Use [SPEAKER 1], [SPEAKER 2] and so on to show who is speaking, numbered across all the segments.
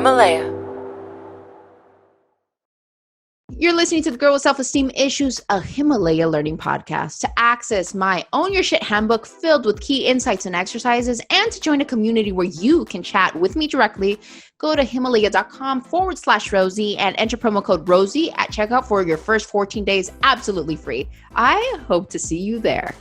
[SPEAKER 1] Himalaya.
[SPEAKER 2] You're listening to The Girl with Self-Esteem Issues, a Himalaya learning podcast. To access my Own Your Shit handbook filled with key insights and exercises, and to join a community where you can chat with me directly, go to Himalaya.com/Rosie and enter promo code Rosie at checkout for your first 14 days absolutely free. I hope to see you there.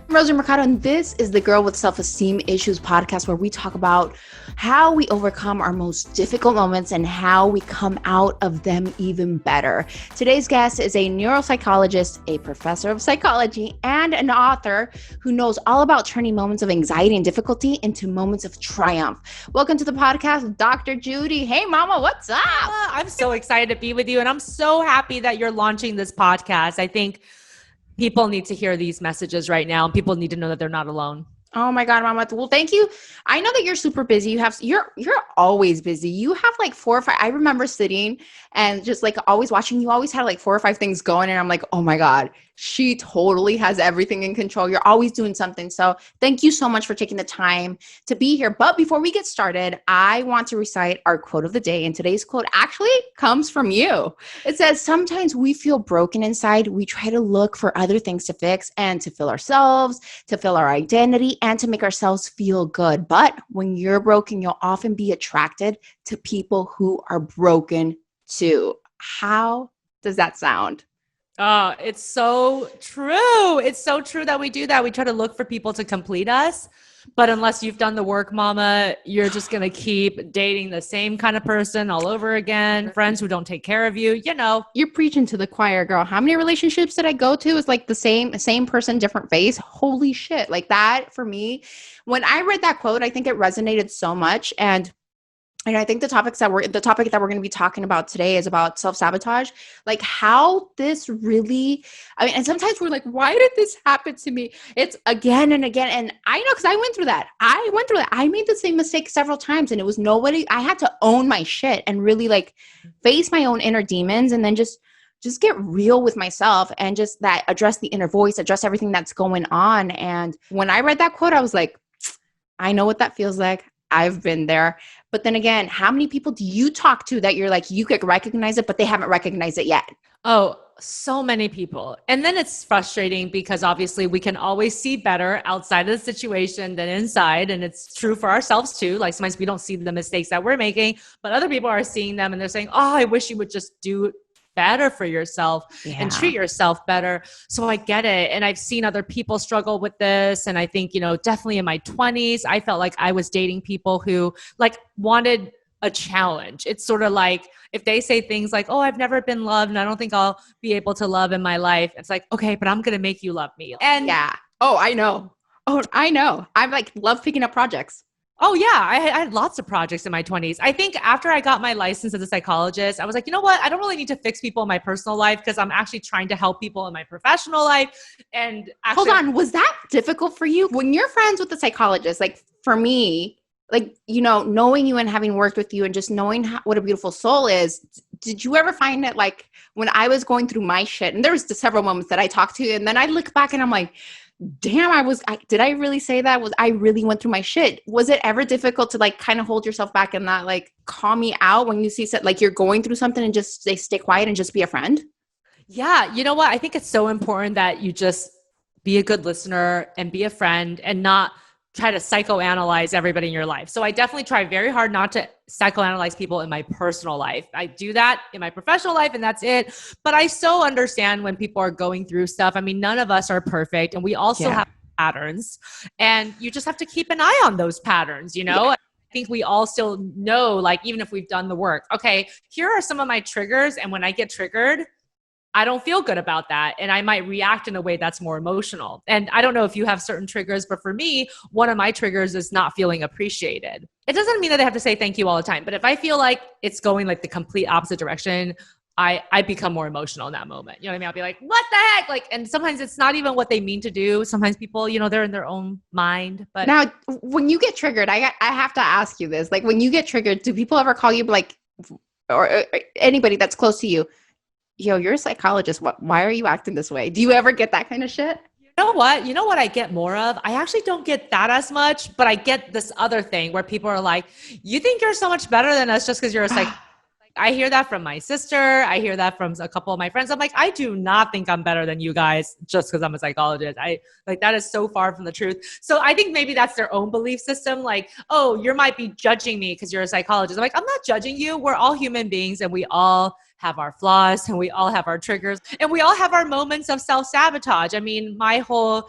[SPEAKER 2] I'm Rosie Mercado, and this is the Girl with Self-Esteem Issues podcast, where we talk about how we overcome our most difficult moments and how we come out of them even better. Today's guest is a neuropsychologist, a professor of psychology, and an author who knows all about turning moments of anxiety and difficulty into moments of triumph. Welcome to the podcast, Dr. Judy. Hey, mama, what's up?
[SPEAKER 3] I'm so excited to be with you, and I'm so happy that you're launching this podcast. I think people need to hear these messages right now, and people need to know that they're not alone.
[SPEAKER 2] Oh my God, Mama. Well, thank you. I know that you're super busy. You're always busy. You have like 4 or 5. I remember sitting and just like always watching. You always had like 4 or 5 things going, and I'm like, oh my God, she totally has everything in control. You're always doing something. So thank you so much for taking the time to be here. But before we get started, I want to recite our quote of the day. And today's quote actually comes from you. It says, sometimes we feel broken inside. We try to look for other things to fix and to fill ourselves, to fill our identity, and to make ourselves feel good. But when you're broken, you'll often be attracted to people who are broken too. How does that sound?
[SPEAKER 3] Oh, it's so true. It's so true that we do that. We try to look for people to complete us. But unless you've done the work, mama, you're just going to keep dating the same kind of person all over again. Friends who don't take care of you, you know.
[SPEAKER 2] You're preaching to the choir, girl. How many relationships did I go to? It's like the same person, different face. Holy shit. Like that for me, when I read that quote, I think it resonated so much. And I think the topic that we're going to be talking about today is about self-sabotage, like how this really, and sometimes we're like, why did this happen to me? It's again and again. And I know, cause I went through that. I made the same mistake several times, and it was I had to own my shit and really like face my own inner demons, and then just get real with myself, and just that address the inner voice, address everything that's going on. And when I read that quote, I was like, I know what that feels like. I've been there. But then again, how many people do you talk to that you're like, you could recognize it, but they haven't recognized it yet?
[SPEAKER 3] Oh, so many people. And then it's frustrating because obviously we can always see better outside of the situation than inside. And it's true for ourselves too. Like sometimes we don't see the mistakes that we're making, but other people are seeing them and they're saying, oh, I wish you would just do better for yourself and treat yourself better. So I get it. And I've seen other people struggle with this. And I think, definitely in my 20s, I felt like I was dating people who like wanted a challenge. It's sort of like if they say things like, oh, I've never been loved and I don't think I'll be able to love in my life. It's like, okay, but I'm going to make you love me. And
[SPEAKER 2] yeah. Oh, I know. I'm like, love picking up projects.
[SPEAKER 3] Oh yeah, I had lots of projects in my 20s. I think after I got my license as a psychologist, I was like, you know what? I don't really need to fix people in my personal life because I'm actually trying to help people in my professional life. And actually,
[SPEAKER 2] hold on, was that difficult for you when you're friends with the psychologist? Like for me, like, knowing you and having worked with you and just knowing what a beautiful soul is, did you ever find it like when I was going through my shit, and there was several moments that I talked to you and then I look back and I'm like, damn, did I really say that? I really went through my shit. Was it ever difficult to like kind of hold yourself back and not like call me out when you see like you're going through something and just stay quiet and just be a friend?
[SPEAKER 3] Yeah. You know what? I think it's so important that you just be a good listener and be a friend and not try to psychoanalyze everybody in your life. So I definitely try very hard not to psychoanalyze people in my personal life. I do that in my professional life and that's it. But I so understand when people are going through stuff. I mean, none of us are perfect and we also have patterns, and you just have to keep an eye on those patterns, Yeah. I think we all still know, like, even if we've done the work, okay, here are some of my triggers. And when I get triggered, I don't feel good about that. And I might react in a way that's more emotional. And I don't know if you have certain triggers, but for me, one of my triggers is not feeling appreciated. It doesn't mean that I have to say thank you all the time. But if I feel like it's going like the complete opposite direction, I become more emotional in that moment. You know what I mean? I'll be like, what the heck? Like, and sometimes it's not even what they mean to do. Sometimes people, they're in their own mind. But
[SPEAKER 2] now when you get triggered, I have to ask you this. Like when you get triggered, do people ever call you like, or anybody that's close to you, yo, you're a psychologist. Why are you acting this way? Do you ever get that kind of shit?
[SPEAKER 3] know what? You know what I get more of? I actually don't get that as much, but I get this other thing where people are like, you think you're so much better than us just because you're a psych. I hear that from my sister. I hear that from a couple of my friends. I'm like, I do not think I'm better than you guys just because I'm a psychologist. I like that is so far from the truth. So I think maybe that's their own belief system. Like, oh, you might be judging me because you're a psychologist. I'm like, I'm not judging you. We're all human beings and we all have our flaws and we all have our triggers and we all have our moments of self-sabotage. I mean, my whole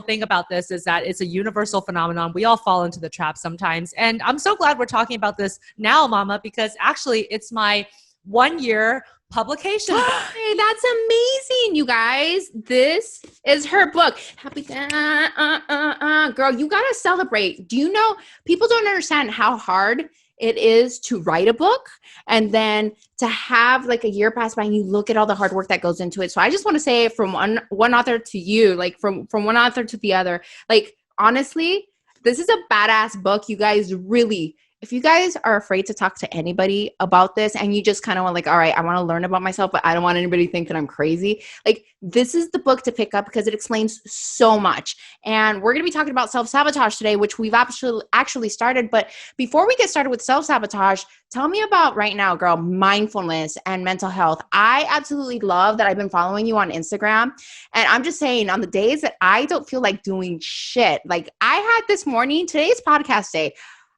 [SPEAKER 3] thing about this is that it's a universal phenomenon. We all fall into the trap sometimes. And I'm so glad we're talking about this now, Mama, because actually it's my 1 year publication.
[SPEAKER 2] Hey, that's amazing, you guys. This is her book. Happy girl, you gotta celebrate. Do you know people don't understand how hard it is to write a book and then to have like a year pass by and you look at all the hard work that goes into it. So I just want to say from one author to you, like from one author to the other, like honestly, this is a badass book. You guys really, if you guys are afraid to talk to anybody about this and you just kind of want like, all right, I want to learn about myself, but I don't want anybody to think that I'm crazy. Like this is the book to pick up because it explains so much. And we're going to be talking about self-sabotage today, which we've actually started. But before we get started with self-sabotage, tell me about right now, girl, mindfulness and mental health. I absolutely love that I've been following you on Instagram. And I'm just saying on the days that I don't feel like doing shit, like I had this morning, today's podcast day,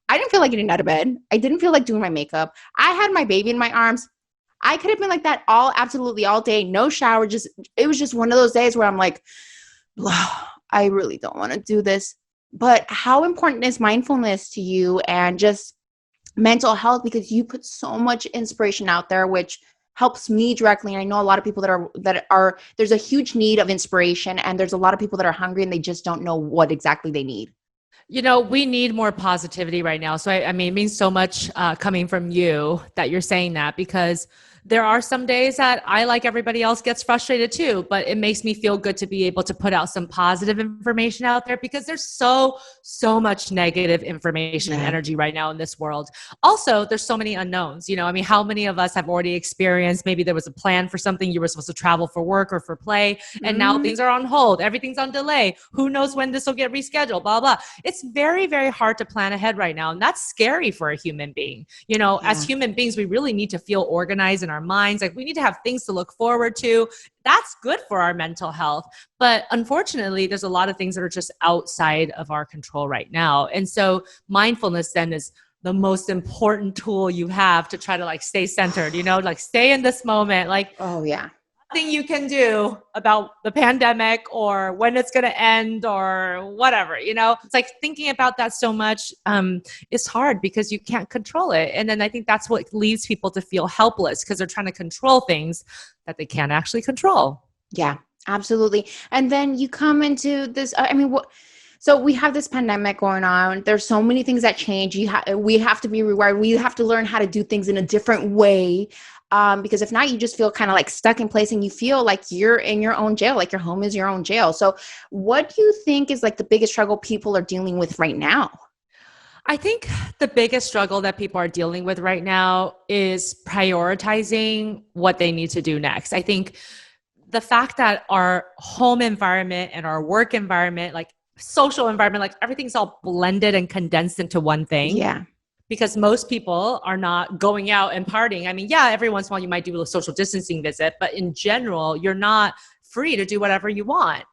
[SPEAKER 2] I didn't feel like getting out of bed. I didn't feel like doing my makeup. I had my baby in my arms. I could have been like that absolutely all day. No shower. It was just one of those days where I'm like, I really don't want to do this. But how important is mindfulness to you and just mental health? Because you put so much inspiration out there, which helps me directly. And I know a lot of people that are, there's a huge need of inspiration and there's a lot of people that are hungry and they just don't know what exactly they need.
[SPEAKER 3] You know, we need more positivity right now. So, I mean, it means so much coming from you that you're saying that because there are some days that I, like everybody else, gets frustrated too, but it makes me feel good to be able to put out some positive information out there because there's so much negative information and energy right now in this world. Also, there's so many unknowns. You know, I mean, how many of us have already experienced maybe there was a plan for something, you were supposed to travel for work or for play, and now things are on hold, everything's on delay. Who knows when this will get rescheduled, blah, blah. It's very, very hard to plan ahead right now. And that's scary for a human being. You know, as human beings, we really need to feel organized in our minds. Like we need to have things to look forward to. That's good for our mental health. But unfortunately, there's a lot of things that are just outside of our control right now. And so mindfulness then is the most important tool you have to try to like stay centered, you know, like stay in this moment. Like,
[SPEAKER 2] oh yeah.
[SPEAKER 3] Nothing you can do about the pandemic or when it's going to end or whatever, you know, it's like thinking about that so much is hard because you can't control it. And then I think that's what leads people to feel helpless because they're trying to control things that they can't actually control.
[SPEAKER 2] Yeah, absolutely. And then you come into this, I mean, so we have this pandemic going on. There's so many things that change. We have to be rewired. We have to learn how to do things in a different way. Because if not, you just feel kind of like stuck in place and you feel like you're in your own jail, like your home is your own jail. So what do you think is like the biggest struggle people are dealing with right now?
[SPEAKER 3] I think the biggest struggle that people are dealing with right now is prioritizing what they need to do next. I think the fact that our home environment and our work environment, like social environment, like everything's all blended and condensed into one thing.
[SPEAKER 2] Yeah.
[SPEAKER 3] Because most people are not going out and partying. I mean, yeah, every once in a while you might do a social distancing visit, but in general, you're not free to do whatever you want.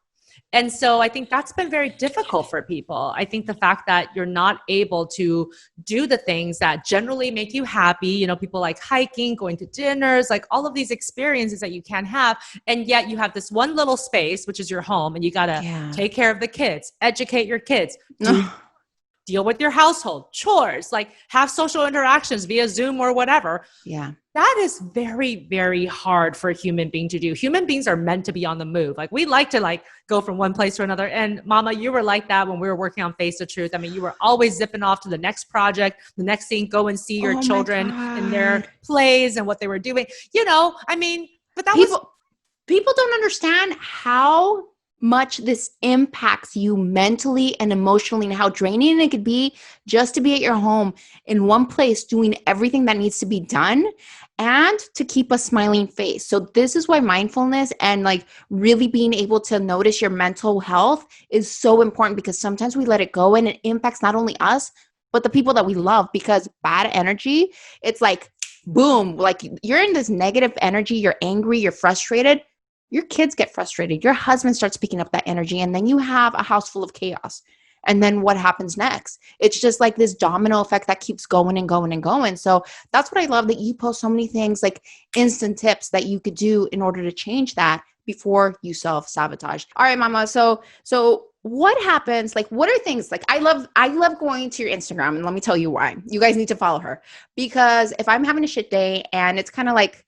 [SPEAKER 3] And so I think that's been very difficult for people. I think the fact that you're not able to do the things that generally make you happy, you know, people like hiking, going to dinners, like all of these experiences that you can have. And yet you have this one little space, which is your home, and you got to take care of the kids, educate your kids, deal with your household, chores, like have social interactions via Zoom or whatever.
[SPEAKER 2] Yeah.
[SPEAKER 3] That is very, very hard for a human being to do. Human beings are meant to be on the move. Like we like to like go from one place to another. And Mama, you were like that when we were working on Face the Truth. I mean, you were always zipping off to the next project, the next thing, go and see your children and their plays and what they were doing. You know, I mean, but that
[SPEAKER 2] people don't understand how much this impacts you mentally and emotionally, and how draining it could be just to be at your home in one place doing everything that needs to be done and to keep a smiling face. So this is why mindfulness and like really being able to notice your mental health is so important, because sometimes we let it go and it impacts not only us but the people that we love. Because bad energy, it's like boom, like you're in this negative energy, you're angry, you're frustrated, your kids get frustrated, your husband starts picking up that energy, and then you have a house full of chaos. And then what happens next? It's just like this domino effect that keeps going and going and going. So that's what I love, that you post so many things, like instant tips that you could do in order to change that before you self-sabotage. All right, mama. So what happens? Like, what are things like I love going to your Instagram, and let me tell you why. You guys need to follow her, because if I'm having a shit day and it's kind of like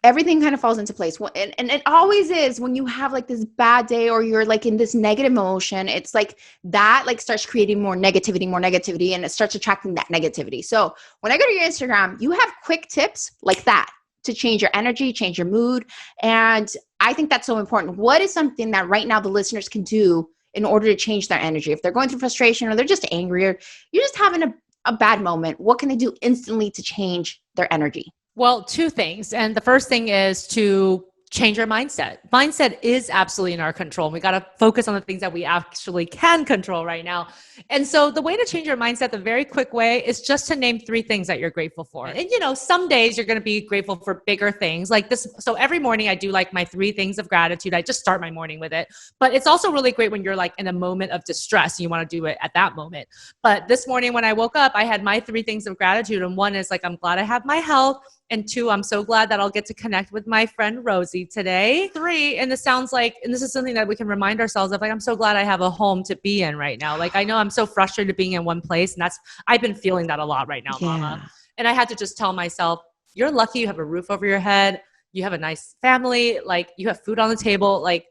[SPEAKER 2] everything kind of falls into place. And it always is when you have like this bad day or you're like in this negative emotion, it's like that like starts creating more negativity, and it starts attracting that negativity. So when I go to your Instagram, you have quick tips like that to change your energy, change your mood. And I think that's so important. What is something that right now the listeners can do in order to change their energy? If they're going through frustration or they're just angry or you're just having a bad moment, what can they do instantly to change their energy?
[SPEAKER 3] Well, two things. And the first thing is to change your mindset. Mindset is absolutely in our control. We got to focus on the things that we actually can control right now. And so the way to change your mindset, the very quick way, is just to name 3 things that you're grateful for. And some days you're going to be grateful for bigger things like this. So every morning I do like my 3 things of gratitude. I just start my morning with it. But it's also really great when you're like in a moment of distress and you want to do it at that moment. But this morning when I woke up, I had my 3 things of gratitude. And one is like, I'm glad I have my health. And 2, I'm so glad that I'll get to connect with my friend Rosie today. 3, and this sounds like, and this is something that we can remind ourselves of, like, I'm so glad I have a home to be in right now. Like, I know I'm so frustrated being in one place, and I've been feeling that a lot right now, mama. And I had to just tell myself, you're lucky you have a roof over your head. You have a nice family. Like, you have food on the table. Like,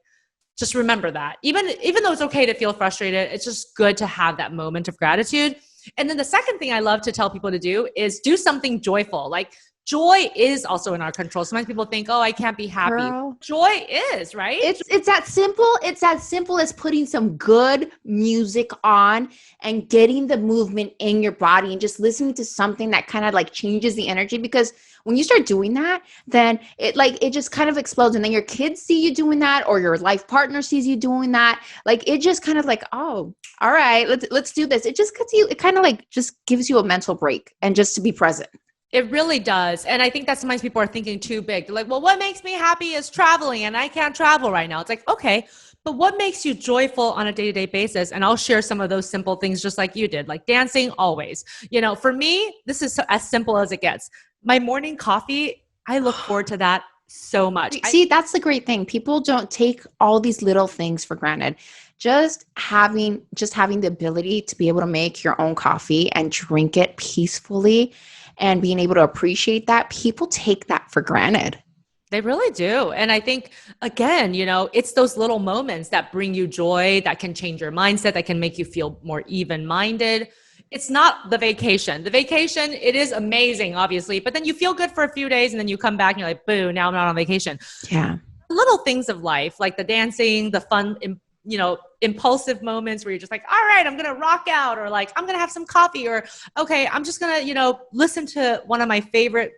[SPEAKER 3] just remember that. Even though it's okay to feel frustrated, it's just good to have that moment of gratitude. And then the second thing I love to tell people to do is do something joyful. Like, joy is also in our control. Sometimes people think, oh, I can't be happy.
[SPEAKER 2] Girl,
[SPEAKER 3] joy is, right?
[SPEAKER 2] it's that simple. It's as simple as putting some good music on and getting the movement in your body and just listening to something that kind of like changes the energy. Because when you start doing that, then it just kind of explodes. And then your kids see you doing that, or your life partner sees you doing that. Like, it just kind of like, oh, all right, let's do this. It just gets you, it kind of like just gives you a mental break and just to be present.
[SPEAKER 3] It really does. And I think that sometimes people are thinking too big. They're like, well, what makes me happy is traveling, and I can't travel right now. It's like, okay, but what makes you joyful on a day-to-day basis? And I'll share some of those simple things just like you did, like dancing always. For me, this is as simple as it gets. My morning coffee, I look forward to that so much.
[SPEAKER 2] See, that's the great thing. People don't take all these little things for granted. Just having the ability to be able to make your own coffee and drink it peacefully and being able to appreciate that, people take that for granted.
[SPEAKER 3] They really do. And I think, again, it's those little moments that bring you joy, that can change your mindset, that can make you feel more even-minded. It's not the vacation. The vacation, it is amazing, obviously, but then you feel good for a few days and then you come back and you're like, boo, now I'm not on vacation.
[SPEAKER 2] Yeah.
[SPEAKER 3] Little things of life, like the dancing, the fun, impulsive moments where you're just like, all right, I'm going to rock out, or like, I'm going to have some coffee, or, okay, I'm just going to, listen to one of my favorite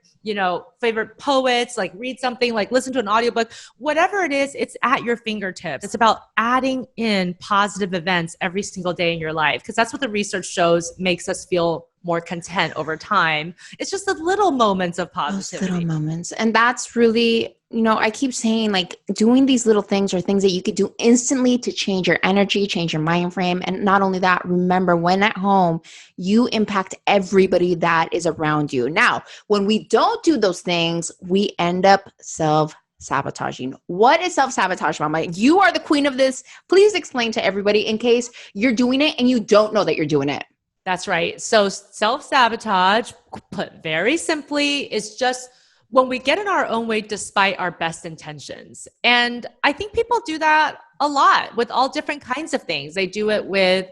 [SPEAKER 3] poets, like read something, like listen to an audiobook, whatever it is, it's at your fingertips. It's about adding in positive events every single day in your life, because that's what the research shows makes us feel more content over time. It's just the little moments of positivity.
[SPEAKER 2] Those little moments. And that's really, I keep saying, like, doing these little things are things that you could do instantly to change your energy, change your mind frame. And not only that, remember, when at home, you impact everybody that is around you. Now, when we don't do those things, we end up self-sabotaging. What is self-sabotage, Mama? You are the queen of this. Please explain to everybody in case you're doing it and you don't know that you're doing it.
[SPEAKER 3] That's right. So self-sabotage, put very simply, is just when we get in our own way despite our best intentions. And I think people do that a lot with all different kinds of things. They do it with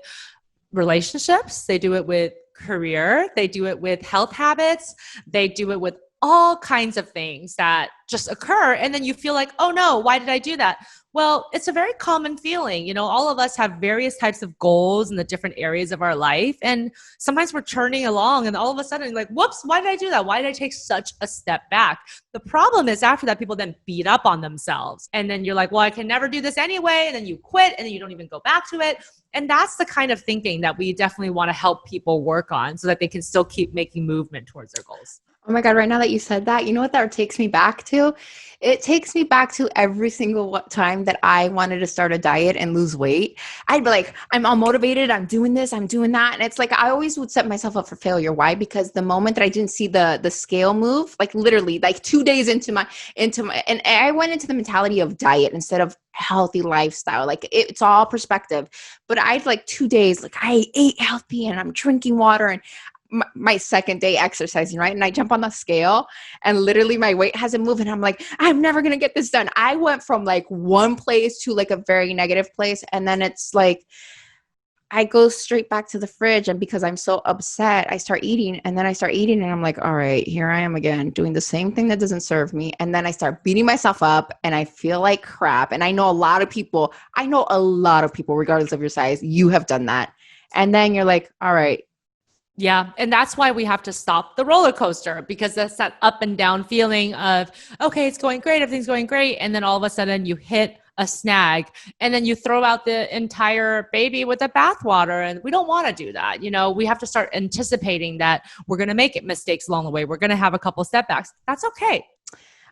[SPEAKER 3] relationships. They do it with career. They do it with health habits. They do it with all kinds of things that just occur. And then you feel like, oh no, why did I do that? Well, it's a very common feeling. You know, all of us have various types of goals in the different areas of our life. And sometimes we're churning along and all of a sudden like, whoops, why did I do that? Why did I take such a step back? The problem is after that, people then beat up on themselves. And then you're like, well, I can never do this anyway. And then you quit and then you don't even go back to it. And that's the kind of thinking that we definitely want to help people work on so that they can still keep making movement towards their goals.
[SPEAKER 2] Oh my God, right now that you said that, you know what that takes me back to? It takes me back to every single time that I wanted to start a diet and lose weight. I'd be like, I'm all motivated. I'm doing this. I'm doing that. And it's like, I always would set myself up for failure. Why? Because the moment that I didn't see the scale move, like literally like 2 days into my, and I went into the mentality of diet instead of healthy lifestyle. Like it's all perspective, but I'd like 2 days, like I ate healthy and I'm drinking water and my second day exercising, right? And I jump on the scale and literally my weight hasn't moved. And I'm like, I'm never going to get this done. I went from like one place to like a very negative place. And then it's like, I go straight back to the fridge. And because I'm so upset, I start eating and then I start eating and I'm like, all right, here I am again doing the same thing that doesn't serve me. And then I start beating myself up and I feel like crap. And I know a lot of people, regardless of your size, you have done that. And then you're like, all right.
[SPEAKER 3] Yeah. And that's why we have to stop the roller coaster, because that's that up and down feeling of, okay, it's going great. Everything's going great. And then all of a sudden you hit a snag and then you throw out the entire baby with the bathwater. And we don't want to do that. You know, we have to start anticipating that we're going to make mistakes along the way. We're going to have a couple setbacks. That's okay.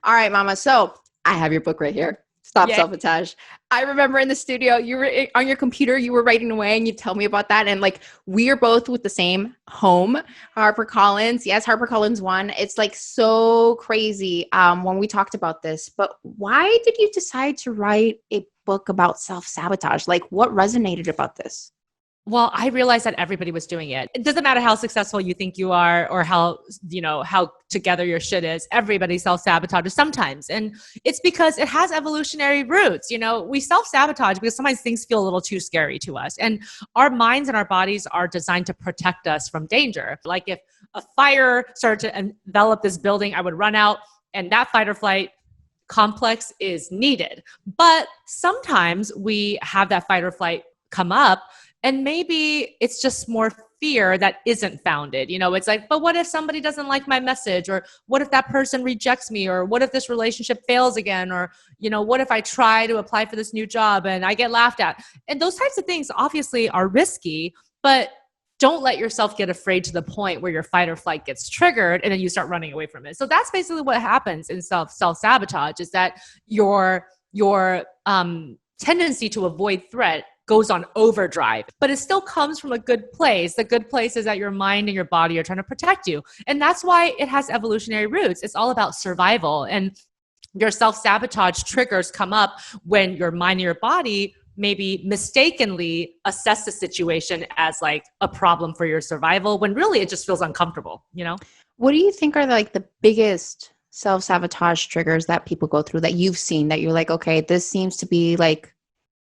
[SPEAKER 2] All right, Mama. So I have your book right here. Stop
[SPEAKER 3] Yay.
[SPEAKER 2] Self-Sabotage. I remember in the studio, you were on your computer, you were writing away and you tell me about that. And like, we are both with the same home, HarperCollins. Yes, HarperCollins one. It's like so crazy when we talked about this, but why did you decide to write a book about self-sabotage? Like what resonated about this?
[SPEAKER 3] Well, I realized that everybody was doing it. It doesn't matter how successful you think you are or how together your shit is. Everybody self-sabotages sometimes. And it's because it has evolutionary roots. You know, we self-sabotage because sometimes things feel a little too scary to us. And our minds and our bodies are designed to protect us from danger. Like if a fire started to envelop this building, I would run out, and that fight or flight complex is needed. But sometimes we have that fight or flight come up, and maybe it's just more fear that isn't founded. You know, it's like, but what if somebody doesn't like my message? Or what if that person rejects me? Or what if this relationship fails again? Or, you know, what if I try to apply for this new job and I get laughed at? And those types of things obviously are risky, but don't let yourself get afraid to the point where your fight or flight gets triggered and then you start running away from it. So that's basically what happens in self-sabotage, is that your tendency to avoid threat goes on overdrive, but it still comes from a good place. The good place is that your mind and your body are trying to protect you. And that's why it has evolutionary roots. It's all about survival. And your self-sabotage triggers come up when your mind and your body maybe mistakenly assess the situation as like a problem for your survival, when really it just feels uncomfortable, you know?
[SPEAKER 2] What do you think are like the biggest self-sabotage triggers that people go through that you've seen that you're like, okay, this seems to be like,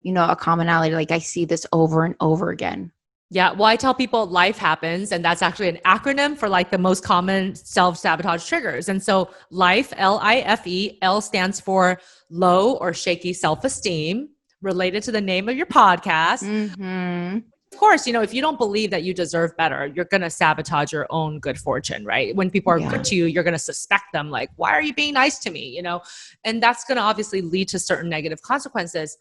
[SPEAKER 2] you know, a commonality, like I see this over and over again?
[SPEAKER 3] Yeah. Well, I tell people life happens, and that's actually an acronym for like the most common self-sabotage triggers. And so life, L-I-F-E, L stands for low or shaky self-esteem, related to the name of your podcast.
[SPEAKER 2] Mm-hmm.
[SPEAKER 3] Of course, you know, if you don't believe that you deserve better, you're going to sabotage your own good fortune, right? When people are good to you, you're going to suspect them, like, why are you being nice to me? You know, and that's going to obviously lead to certain negative consequences.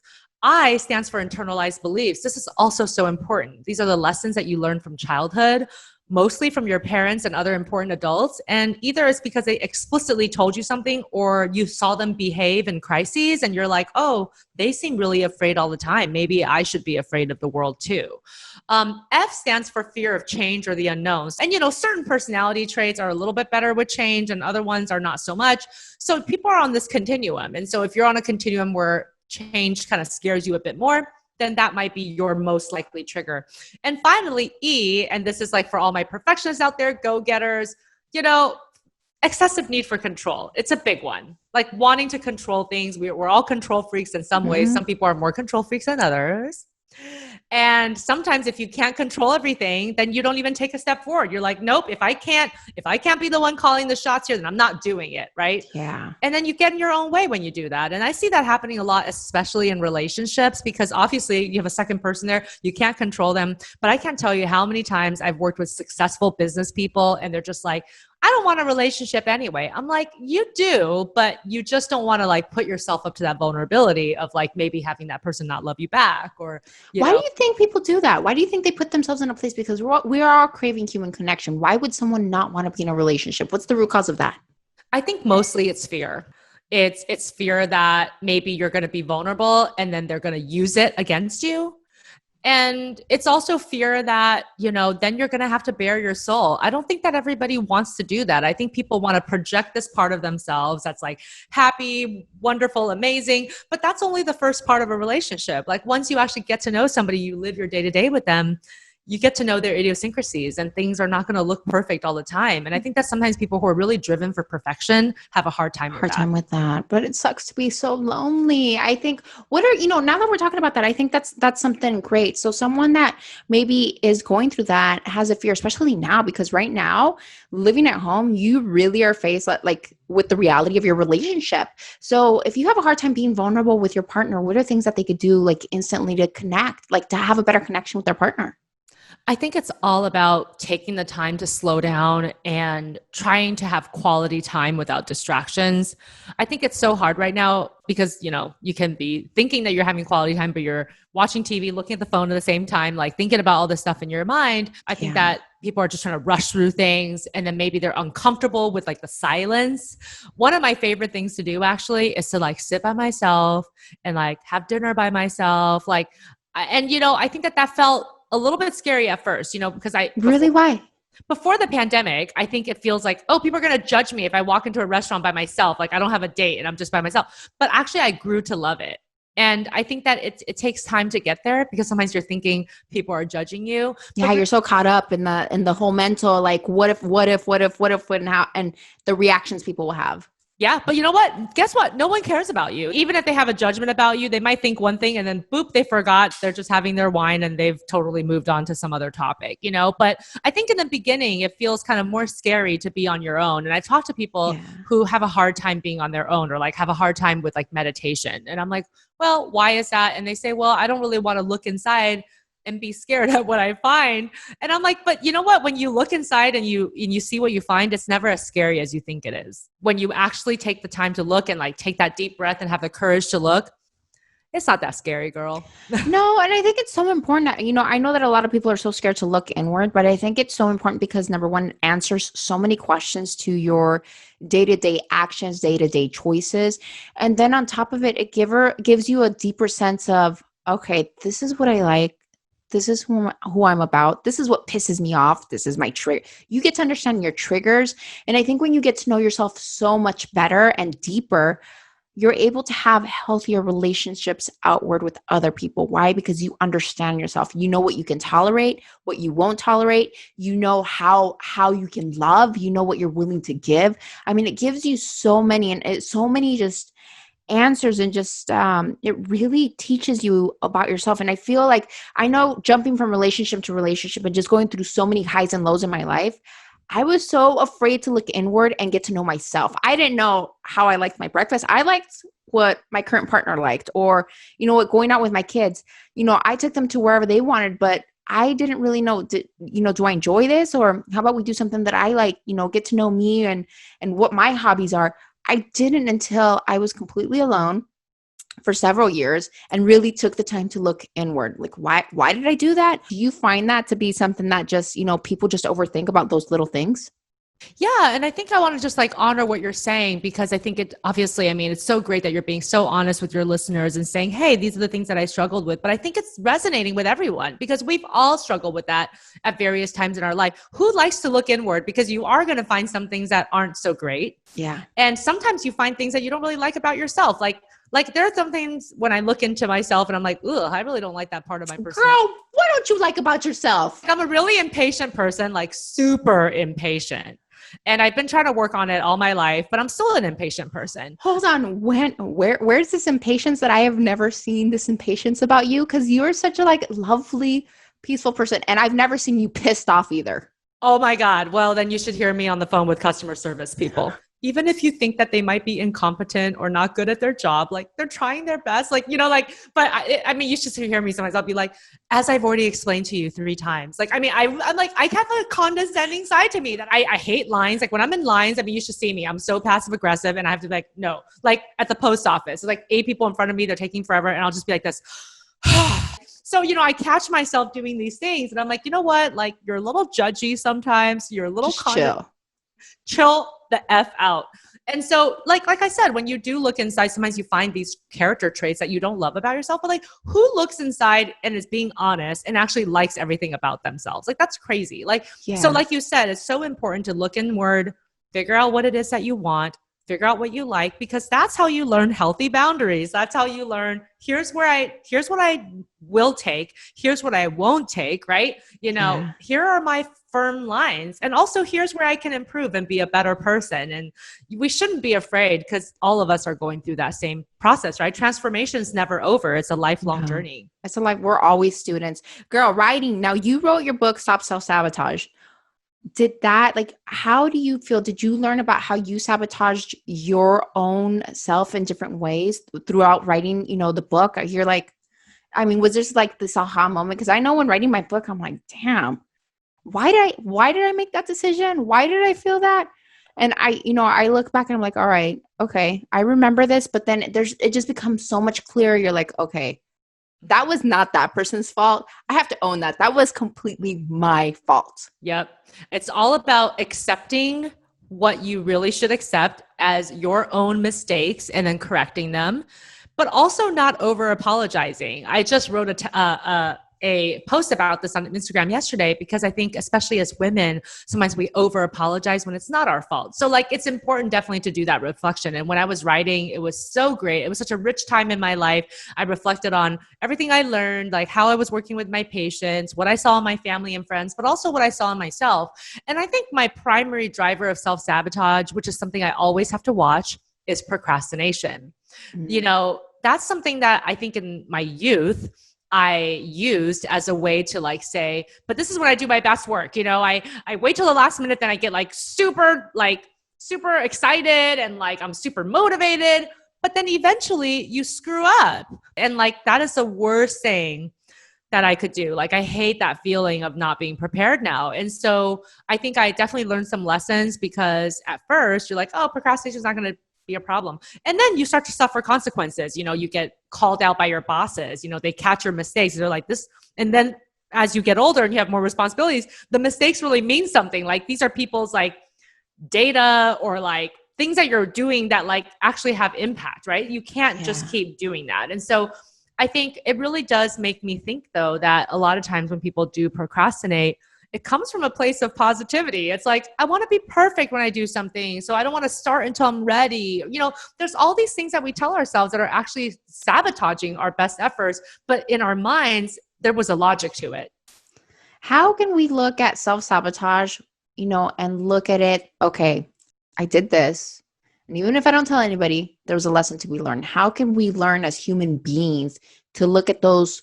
[SPEAKER 3] I stands for internalized beliefs. This is also so important. These are the lessons that you learn from childhood, mostly from your parents and other important adults. And either it's because they explicitly told you something, or you saw them behave in crises and you're like, oh, they seem really afraid all the time. Maybe I should be afraid of the world too. F stands for fear of change or the unknowns. And, you know, certain personality traits are a little bit better with change and other ones are not so much. So people are on this continuum. And so if you're on a continuum where change kind of scares you a bit more, then that might be your most likely trigger. And finally, E, and this is like for all my perfectionists out there, go-getters, you know, excessive need for control. It's a big one. Like wanting to control things. We're all control freaks in some ways. Some people are more control freaks than others. And sometimes if you can't control everything, then you don't even take a step forward. You're like, nope, if I can't be the one calling the shots here, then I'm not doing it. Right.
[SPEAKER 2] Yeah.
[SPEAKER 3] And then you get in your own way when you do that. And I see that happening a lot, especially in relationships, because obviously you have a second person there. You can't control them. But I can't tell you how many times I've worked with successful business people and they're just like, I don't want a relationship anyway. I'm like, you do, but you just don't want to like put yourself up to that vulnerability of like maybe having that person not love you back or,
[SPEAKER 2] Why do you think people do that? Why do you think they put themselves in a place? Because we are all craving human connection. Why would someone not want to be in a relationship? What's the root cause of that?
[SPEAKER 3] I think mostly it's fear. It's fear that maybe you're going to be vulnerable and then they're going to use it against you. And it's also fear that, then you're going to have to bare your soul. I don't think that everybody wants to do that. I think people want to project this part of themselves that's like happy, wonderful, amazing, but that's only the first part of a relationship. Like once you actually get to know somebody, you live your day-to-day with them, you get to know their idiosyncrasies and things are not going to look perfect all the time. And I think that sometimes people who are really driven for perfection have a hard time with that.
[SPEAKER 2] But it sucks to be so lonely. I think now that we're talking about that, I think that's something great. So someone that maybe is going through that has a fear, especially now, because right now living at home, you really are faced like with the reality of your relationship. So if you have a hard time being vulnerable with your partner, what are things that they could do like instantly to connect, like to have a better connection with their partner?
[SPEAKER 3] I think it's all about taking the time to slow down and trying to have quality time without distractions. I think it's so hard right now because, you can be thinking that you're having quality time, but you're watching TV, looking at the phone at the same time, like thinking about all this stuff in your mind. I think that people are just trying to rush through things and then maybe they're uncomfortable with like the silence. One of my favorite things to do actually is to like sit by myself and like have dinner by myself. I think that felt a little bit scary at first, because
[SPEAKER 2] Why?
[SPEAKER 3] Before the pandemic, I think it feels like, oh, people are going to judge me if I walk into a restaurant by myself. Like I don't have a date and I'm just by myself. But actually I grew to love it. And I think that it takes time to get there because sometimes you're thinking people are judging you.
[SPEAKER 2] Yeah, you're so caught up in the whole mental, like what if, and how, and the reactions people will have.
[SPEAKER 3] Yeah, but you know what? Guess what? No one cares about you. Even if they have a judgment about you, they might think one thing and then boop, they forgot. They're just having their wine and they've totally moved on to some other topic, But I think in the beginning, it feels kind of more scary to be on your own. And I talk to people who have a hard time being on their own or like have a hard time with like meditation. And I'm like, well, why is that? And they say, well, I don't really want to look inside and be scared at what I find. And I'm like, but you know what? When you look inside and you see what you find, it's never as scary as you think it is. When you actually take the time to look and like take that deep breath and have the courage to look, it's not that scary, girl.
[SPEAKER 2] No, and I think it's so important that, I know that a lot of people are so scared to look inward, but I think it's so important because number one, it answers so many questions to your day-to-day actions, day-to-day choices. And then on top of it, it gives you a deeper sense of, okay, this is what I like. This is who I'm about. This is what pisses me off. This is my trigger. You get to understand your triggers. And I think when you get to know yourself so much better and deeper, you're able to have healthier relationships outward with other people. Why? Because you understand yourself. You know what you can tolerate, what you won't tolerate. You know how you can love. You know what you're willing to give. I mean, it gives you so many just answers and just it really teaches you about yourself. And I feel like I know jumping from relationship to relationship and just going through so many highs and lows in my life, I was so afraid to look inward and get to know myself. I didn't know how I liked my breakfast. I liked what my current partner liked, or going out with my kids. I took them to wherever they wanted, but I didn't really know, do I enjoy this? Or how about we do something that I like, get to know me and what my hobbies are. I didn't until I was completely alone for several years and really took the time to look inward. Like, why did I do that? Do you find that to be something that just, people just overthink about those little things?
[SPEAKER 3] Yeah. And I think I want to just like honor what you're saying, because I think it's so great that you're being so honest with your listeners and saying, hey, these are the things that I struggled with. But I think it's resonating with everyone because we've all struggled with that at various times in our life. Who likes to look inward? Because you are going to find some things that aren't so great.
[SPEAKER 2] Yeah.
[SPEAKER 3] And sometimes you find things that you don't really like about yourself. Like there are some things when I look into myself and I'm like, ugh, I really don't like that part of my personality.
[SPEAKER 2] Girl, what don't you like about yourself?
[SPEAKER 3] I'm a really impatient person, like super impatient. And I've been trying to work on it all my life, but I'm still an impatient person.
[SPEAKER 2] Hold on. Where's this impatience that I have never seen this impatience about you? Because you're such a like lovely, peaceful person. And I've never seen you pissed off either.
[SPEAKER 3] Oh my God. Well, then you should hear me on the phone with customer service people. Even if you think that they might be incompetent or not good at their job, like they're trying their best, like, you know, like, but I mean, you should hear me sometimes. I'll be like, as I've already explained to you 3 times. Like, I mean, I'm like, I have a condescending side to me that I hate lines. Like when I'm in lines, I mean, you should see me. I'm so passive aggressive and I have to be like, no, like at the post office, there's like 8 people in front of me. They're taking forever. And I'll just be like this. So, you know, I catch myself doing these things and I'm like, you know what? Like you're a little judgy sometimes. You're a little chill the F out. And so like I said, when you do look inside, sometimes you find these character traits that you don't love about yourself, but like who looks inside and is being honest and actually likes everything about themselves? Like that's crazy. Like, so like you said, it's so important to look inward, figure out what it is that you want, figure out what you like, because that's how you learn healthy boundaries. That's how you learn, here's what I will take. Here's what I won't take, right? You know, here are my firm lines. And also here's where I can improve and be a better person. And we shouldn't be afraid because all of us are going through that same process, right? Transformation is never over. It's a lifelong journey.
[SPEAKER 2] It's a life. We're always students. Girl, writing. Now you wrote your book, Stop Self-Sabotage. Did that, like, how do you feel? Did you learn about how you sabotaged your own self in different ways throughout writing, you know, the book? You're like, I mean, was this like this aha moment? Because I know when writing my book, I'm like, damn, why did I make that decision? Why did I feel that? And I look back and I'm like, all right, okay, I remember this, but then it just becomes so much clearer. You're like, okay, that was not that person's fault. I have to own that. That was completely my fault.
[SPEAKER 3] Yep. It's all about accepting what you really should accept as your own mistakes and then correcting them, but also not over apologizing. I just wrote a post about this on Instagram yesterday because I think especially as women, sometimes we over apologize when it's not our fault. So like, it's important definitely to do that reflection. And when I was writing, it was so great. It was such a rich time in my life. I reflected on everything I learned, like how I was working with my patients, what I saw in my family and friends, but also what I saw in myself. And I think my primary driver of self-sabotage, which is something I always have to watch, is procrastination. Mm-hmm. You know, that's something that I think in my youth, I used as a way to like say, but this is when I do my best work. You know, I wait till the last minute, then I get super excited and like, I'm super motivated, but then eventually you screw up. And like, that is the worst thing that I could do. Like, I hate that feeling of not being prepared now. And so I think I definitely learned some lessons because at first you're like, oh, procrastination is not going to be a problem. And then you start to suffer consequences. You know, you get called out by your bosses, you know, they catch your mistakes. They're like this. And then as you get older and you have more responsibilities, the mistakes really mean something. Like these are people's like data or like things that you're doing that like actually have impact, right? You can't just keep doing that. And so I think it really does make me think though, that a lot of times when people do procrastinate, it comes from a place of positivity. It's like, I want to be perfect when I do something. So I don't want to start until I'm ready. You know, there's all these things that we tell ourselves that are actually sabotaging our best efforts. But in our minds, there was a logic to it.
[SPEAKER 2] How can we look at self-sabotage, you know, and look at it, okay, I did this. And even if I don't tell anybody, there was a lesson to be learned. How can we learn as human beings to look at those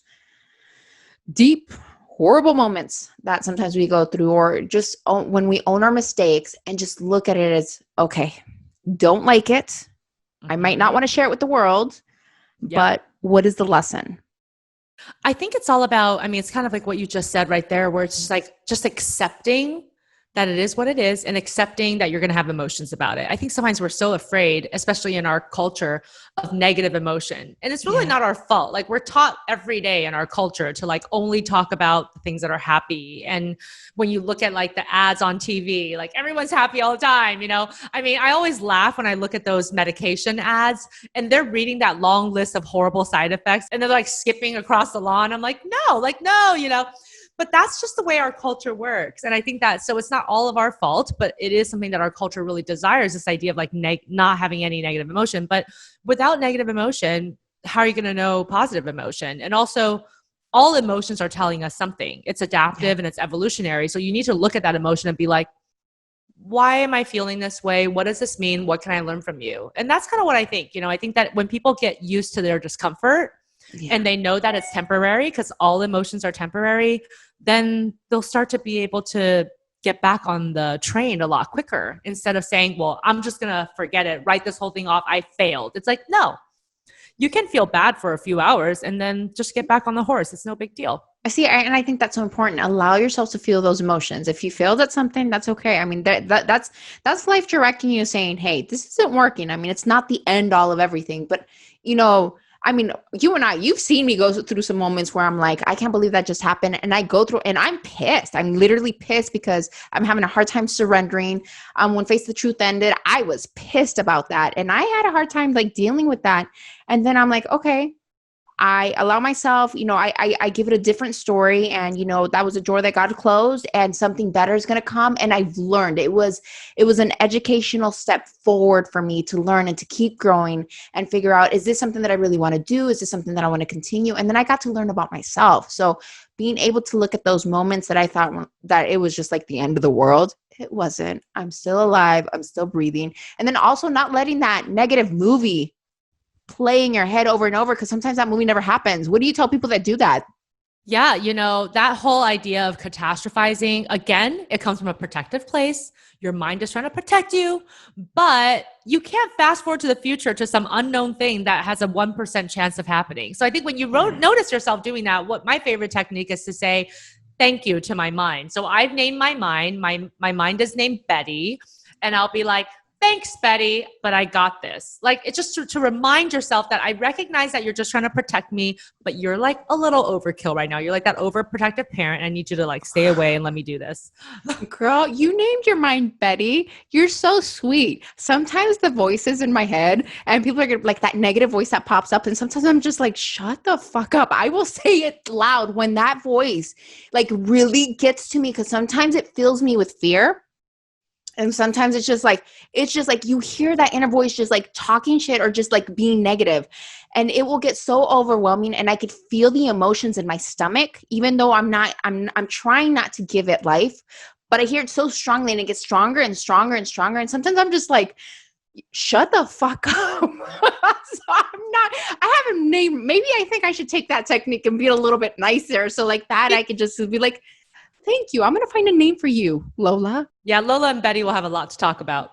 [SPEAKER 2] deep, horrible moments that sometimes we go through, or just when we own our mistakes and just look at it as, okay, don't like it. Mm-hmm. I might not want to share it with the world, but what is the lesson?
[SPEAKER 3] I think it's all about, I mean, it's kind of like what you just said right there, where it's just like, just accepting that it is what it is and accepting that you're going to have emotions about it. I think sometimes we're so afraid, especially in our culture, of negative emotion. And it's really not our fault. Like we're taught every day in our culture to like only talk about the things that are happy. And when you look at like the ads on TV, like everyone's happy all the time, you know? I mean, I always laugh when I look at those medication ads and they're reading that long list of horrible side effects and they're like skipping across the lawn. I'm like, no, you know? But that's just the way our culture works. And I think that, so it's not all of our fault, but it is something that our culture really desires, this idea of like not having any negative emotion. But without negative emotion, how are you going to know positive emotion? And also, all emotions are telling us something. It's adaptive and it's evolutionary. So you need to look at that emotion and be like, why am I feeling this way? What does this mean? What can I learn from you? And that's kind of what I think. I think that when people get used to their discomfort and they know that it's temporary, because all emotions are temporary, then they'll start to be able to get back on the train a lot quicker instead of saying, well, I'm just going to forget it, write this whole thing off. I failed. It's like, no, you can feel bad for a few hours and then just get back on the horse. It's no big deal.
[SPEAKER 2] And I think that's so important. Allow yourself to feel those emotions. If you failed at something, that's okay. I mean, that's life directing you, saying, "Hey, this isn't working." I mean, it's not the end all of everything, but I mean, you and you've seen me go through some moments where I'm like, I can't believe that just happened. And I go through and I'm pissed. I'm literally pissed because I'm having a hard time surrendering. When Face the Truth ended, I was pissed about that. And I had a hard time like dealing with that. And then I'm like, okay, I allow myself, I give it a different story, and, that was a door that got closed and something better is going to come. And I've learned it was an educational step forward for me to learn and to keep growing and figure out, is this something that I really want to do? Is this something that I want to continue? And then I got to learn about myself. So being able to look at those moments that I thought that it was just like the end of the world, it wasn't. I'm still alive. I'm still breathing. And then also not letting that negative movie play in your head over and over, because sometimes that movie never happens. What do you tell people that do that?
[SPEAKER 3] Yeah, that whole idea of catastrophizing, again, it comes from a protective place. Your mind is trying to protect you, but you can't fast forward to the future to some unknown thing that has a 1% chance of happening. So I think when you notice yourself doing that, what my favorite technique is to say, thank you to my mind. So I've named my mind. My mind is named Betty. And I'll be like, thanks, Betty, but I got this. Like, it's just to remind yourself that I recognize that you're just trying to protect me, but you're like a little overkill right now. You're like that overprotective parent. I need you to like stay away and let me do this.
[SPEAKER 2] Girl, you named your mind Betty. You're so sweet. Sometimes the voices in my head and people are gonna, like that negative voice that pops up. And sometimes I'm just like, shut the fuck up. I will say it loud when that voice like really gets to me, because sometimes it fills me with fear. And sometimes it's just like you hear that inner voice just like talking shit or just like being negative, and it will get so overwhelming, and I could feel the emotions in my stomach, even though I'm trying not to give it life, but I hear it so strongly and it gets stronger and stronger and stronger. And sometimes I'm just like, shut the fuck up. So I haven't named, maybe I think I should take that technique and be a little bit nicer. So like that, I could just be like, thank you. I'm going to find a name for you, Lola.
[SPEAKER 3] Yeah, Lola and Betty will have a lot to talk about.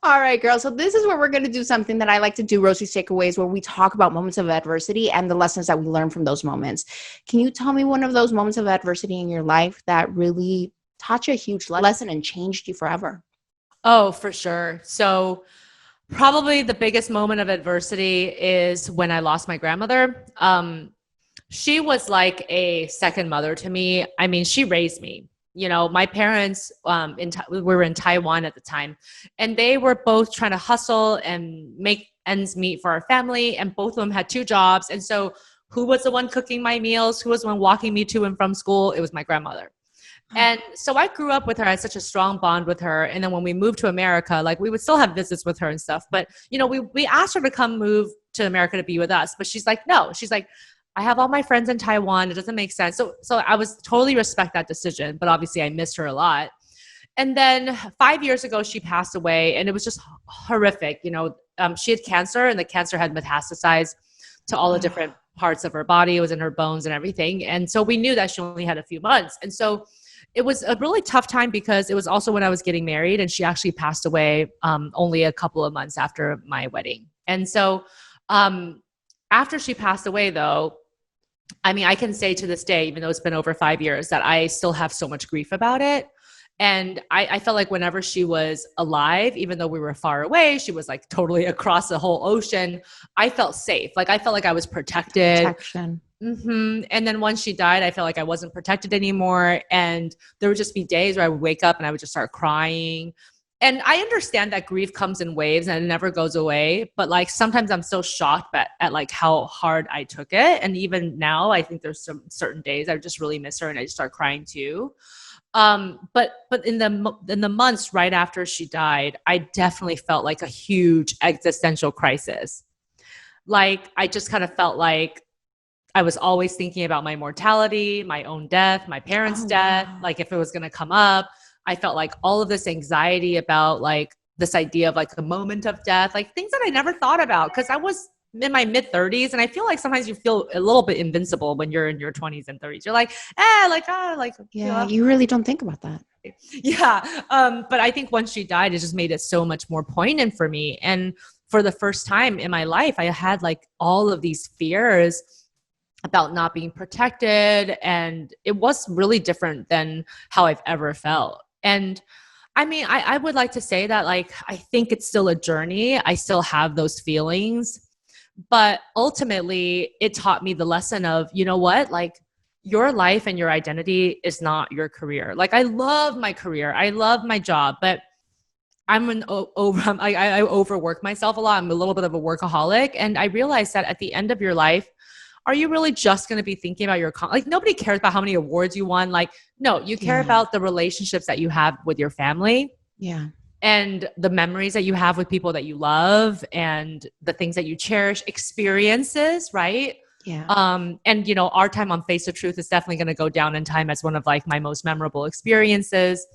[SPEAKER 2] All right, girls. So this is where we're going to do something that I like to do, Rosie's Takeaways, where we talk about moments of adversity and the lessons that we learn from those moments. Can you tell me one of those moments of adversity in your life that really taught you a huge lesson and changed you forever?
[SPEAKER 3] Oh, for sure. So probably the biggest moment of adversity is when I lost my grandmother. She was like a second mother to me. I mean, she raised me. My parents, we were in Taiwan at the time, and they were both trying to hustle and make ends meet for our family. And both of them had 2 jobs. And so who was the one cooking my meals? Who was the one walking me to and from school? It was my grandmother. And so I grew up with her. I had such a strong bond with her. And then when we moved to America, like we would still have visits with her and stuff. But, we asked her to come move to America to be with us. But she's like, no, she's like, I have all my friends in Taiwan. It doesn't make sense. So I was totally respect that decision, but obviously I missed her a lot. And then 5 years ago, she passed away, and it was just horrific. She had cancer, and the cancer had metastasized to all the different parts of her body. It was in her bones and everything. And so we knew that she only had a few months. And so it was a really tough time, because it was also when I was getting married, and she actually passed away only a couple of months after my wedding. And so after she passed away, though, I mean, I can say to this day, even though it's been over 5 years, that I still have so much grief about it. And I felt like whenever she was alive, even though we were far away, she was like totally across the whole ocean, I felt safe. Like I felt like I was protected.
[SPEAKER 2] Protection.
[SPEAKER 3] Mm-hmm. And then once she died, I felt like I wasn't protected anymore. And there would just be days where I would wake up and I would just start crying. And I understand that grief comes in waves and it never goes away. But like sometimes I'm so shocked at like how hard I took it. And even now, I think there's some certain days I just really miss her and I just start crying too. But in the months right after she died, I definitely felt like a huge existential crisis. Like I just kind of felt like I was always thinking about my mortality, my own death, my parents' death, like if it was going to come up. I felt like all of this anxiety about like this idea of like the moment of death, like things that I never thought about because I was in my mid 30s. And I feel like sometimes you feel a little bit invincible when you're in your 20s and 30s. You're like,
[SPEAKER 2] Yeah, you really don't think about that.
[SPEAKER 3] yeah. But I think once she died, it just made it so much more poignant for me. And for the first time in my life, I had like all of these fears about not being protected. And it was really different than how I've ever felt. And I mean, I would like to say that like, I think it's still a journey. I still have those feelings, but ultimately it taught me the lesson of, you know what, like your life and your identity is not your career. Like I love my career. I love my job, but I overwork myself a lot. I'm a little bit of a workaholic. And I realized that at the end of your life, are you really just going to be thinking about like nobody cares about how many awards you won. Like, no, you care about the relationships that you have with your family.
[SPEAKER 2] Yeah.
[SPEAKER 3] And the memories that you have with people that you love and the things that you cherish, experiences, right?
[SPEAKER 2] Yeah.
[SPEAKER 3] And you know, our time on Face of Truth is definitely going to go down in time as one of like my most memorable experiences.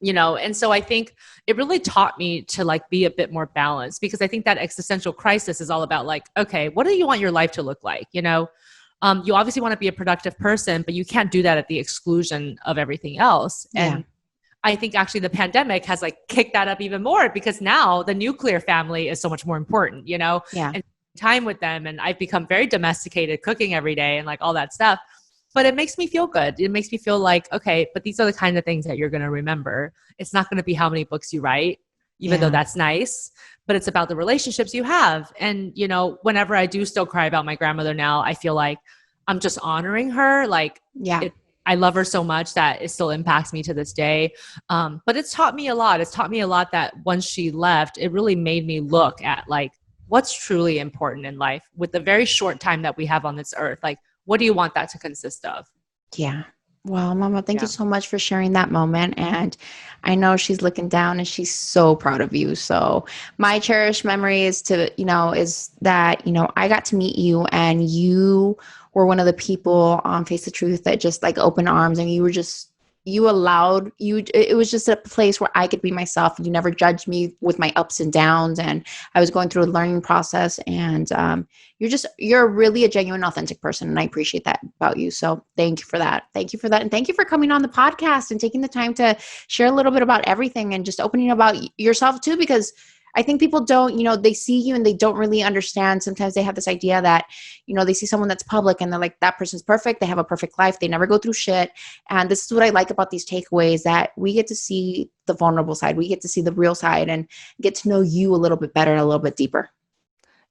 [SPEAKER 3] You know, and so I think it really taught me to like be a bit more balanced because I think that existential crisis is all about like, okay, what do you want your life to look like? You know, you obviously want to be a productive person, but you can't do that at the exclusion of everything else. And I think actually the pandemic has like kicked that up even more because now the nuclear family is so much more important, you know, and time with them. And I've become very domesticated cooking every day and like all that stuff. But it makes me feel good. It makes me feel like, okay, but these are the kind of things that you're going to remember. It's not going to be how many books you write, even though that's nice, but it's about the relationships you have. And, you know, whenever I do still cry about my grandmother now, I feel like I'm just honoring her. Like, I love her so much that it still impacts me to this day. But it's taught me a lot. It's taught me a lot that once she left, it really made me look at like what's truly important in life with the very short time that we have on this earth. Like, what do you want that to consist of?
[SPEAKER 2] Yeah. Well, Mama, thank you so much for sharing that moment. And I know she's looking down and she's so proud of you. So my cherished memory is that, I got to meet you and you were one of the people on Face the Truth that just like open arms and it was just a place where I could be myself. You never judged me with my ups and downs. And I was going through a learning process and, you're really a genuine, authentic person. And I appreciate that about you. So thank you for that. Thank you for that. And thank you for coming on the podcast and taking the time to share a little bit about everything and just opening about yourself too, because I think people don't, they see you and they don't really understand. Sometimes they have this idea that, they see someone that's public and they're like, that person's perfect. They have a perfect life. They never go through shit. And this is what I like about these takeaways, that we get to see the vulnerable side. We get to see the real side and get to know you a little bit better and a little bit deeper.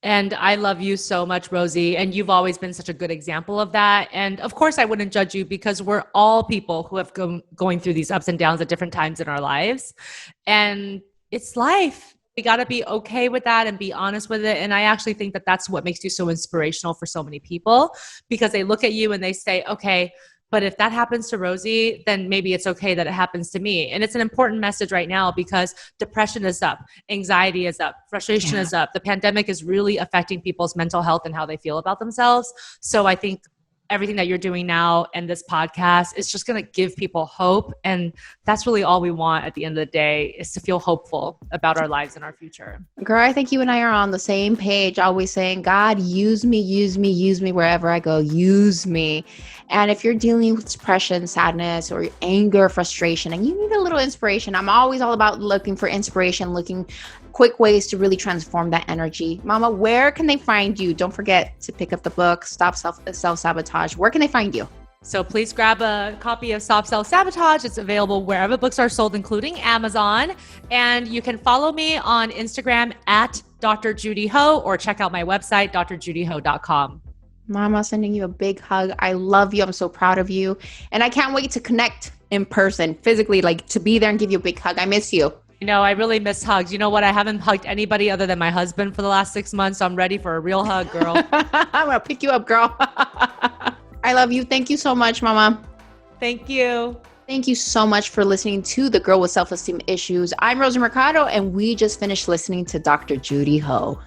[SPEAKER 3] And I love you so much, Rosie. And you've always been such a good example of that. And of course, I wouldn't judge you because we're all people who have going through these ups and downs at different times in our lives. And it's life. We got to be okay with that and be honest with it. And I actually think that that's what makes you so inspirational for so many people, because they look at you and they say, okay, but if that happens to Rosie, then maybe it's okay that it happens to me. And it's an important message right now because depression is up, anxiety is up, frustration is up. The pandemic is really affecting people's mental health and how they feel about themselves. So I think everything that you're doing now and this podcast is just going to give people hope. And that's really all we want at the end of the day, is to feel hopeful about our lives and our future.
[SPEAKER 2] Girl, I think you and I are on the same page, always saying, God, use me, use me, use me wherever I go, use me. And if you're dealing with depression, sadness, or anger, frustration, and you need a little inspiration, I'm always all about looking for inspiration, looking quick ways to really transform that energy. Mama, where can they find you? Don't forget to pick up the book, Stop Self-Sabotage. Where can they find you?
[SPEAKER 3] So please grab a copy of Stop Self-Sabotage. It's available wherever books are sold, including Amazon. And you can follow me on Instagram at Dr. Judy Ho, or check out my website, drjudyho.com.
[SPEAKER 2] Mama, sending you a big hug. I love you. I'm so proud of you. And I can't wait to connect in person, physically, like to be there and give you a big hug. I miss you.
[SPEAKER 3] I really miss hugs. You know what? I haven't hugged anybody other than my husband for the last 6 months. So I'm ready for a real hug, girl.
[SPEAKER 2] I'm going to pick you up, girl. I love you. Thank you so much, Mama.
[SPEAKER 3] Thank you.
[SPEAKER 2] Thank you so much for listening to The Girl with Self-Esteem Issues. I'm Rosie Mercado, and we just finished listening to Dr. Judy Ho.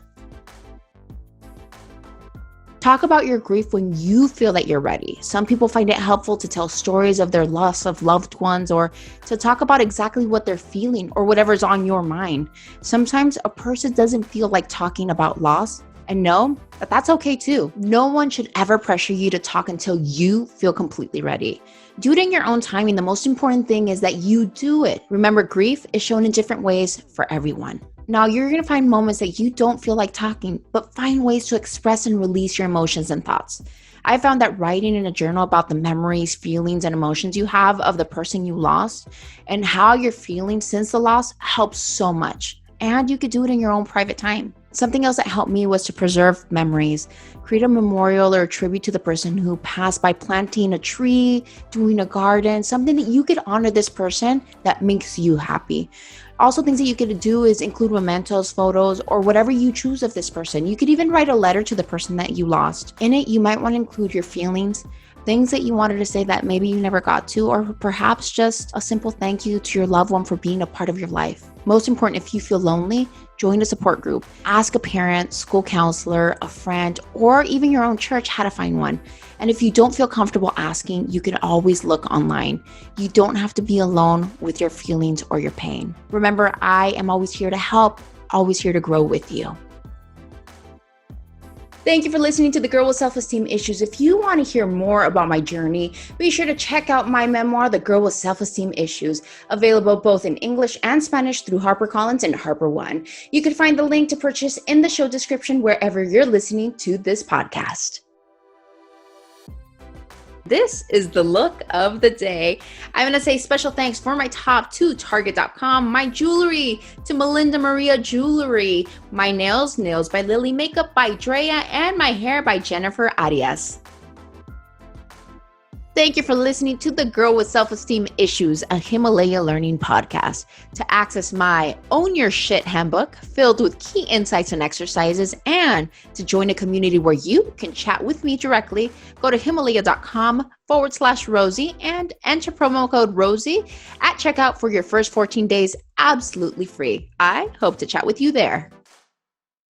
[SPEAKER 2] Talk about your grief when you feel that you're ready. Some people find it helpful to tell stories of their loss of loved ones or to talk about exactly what they're feeling or whatever's on your mind. Sometimes a person doesn't feel like talking about loss, and know that that's okay too. No one should ever pressure you to talk until you feel completely ready. Do it in your own timing. The most important thing is that you do it. Remember, grief is shown in different ways for everyone. Now, you're going to find moments that you don't feel like talking, but find ways to express and release your emotions and thoughts. I found that writing in a journal about the memories, feelings, and emotions you have of the person you lost and how you're feeling since the loss helps so much. And you could do it in your own private time. Something else that helped me was to preserve memories, create a memorial or a tribute to the person who passed by planting a tree, doing a garden, something that you could honor this person that makes you happy. Also, things that you could do is include mementos, photos, or whatever you choose of this person. You could even write a letter to the person that you lost. In it, you might want to include your feelings, things that you wanted to say that maybe you never got to, or perhaps just a simple thank you to your loved one for being a part of your life. Most important, if you feel lonely, join a support group. Ask a parent, school counselor, a friend, or even your own church how to find one. And if you don't feel comfortable asking, you can always look online. You don't have to be alone with your feelings or your pain. Remember, I am always here to help, always here to grow with you. Thank you for listening to The Girl with Self-Esteem Issues. If you want to hear more about my journey, be sure to check out my memoir, The Girl with Self-Esteem Issues, available both in English and Spanish through HarperCollins and HarperOne. You can find the link to purchase in the show description wherever you're listening to this podcast. This is the look of the day. I'm going to say special thanks for my top to Target.com, my jewelry to Melinda Maria Jewelry, my nails by Lily, makeup by Drea, and my hair by Jennifer Arias. Thank you for listening to The Girl with Self-Esteem Issues, a Himalaya learning podcast. To access my Own Your Shit handbook filled with key insights and exercises, and to join a community where you can chat with me directly, go to Himalaya.com/Rosie and enter promo code Rosie at checkout for your first 14 days absolutely free. I hope to chat with you there.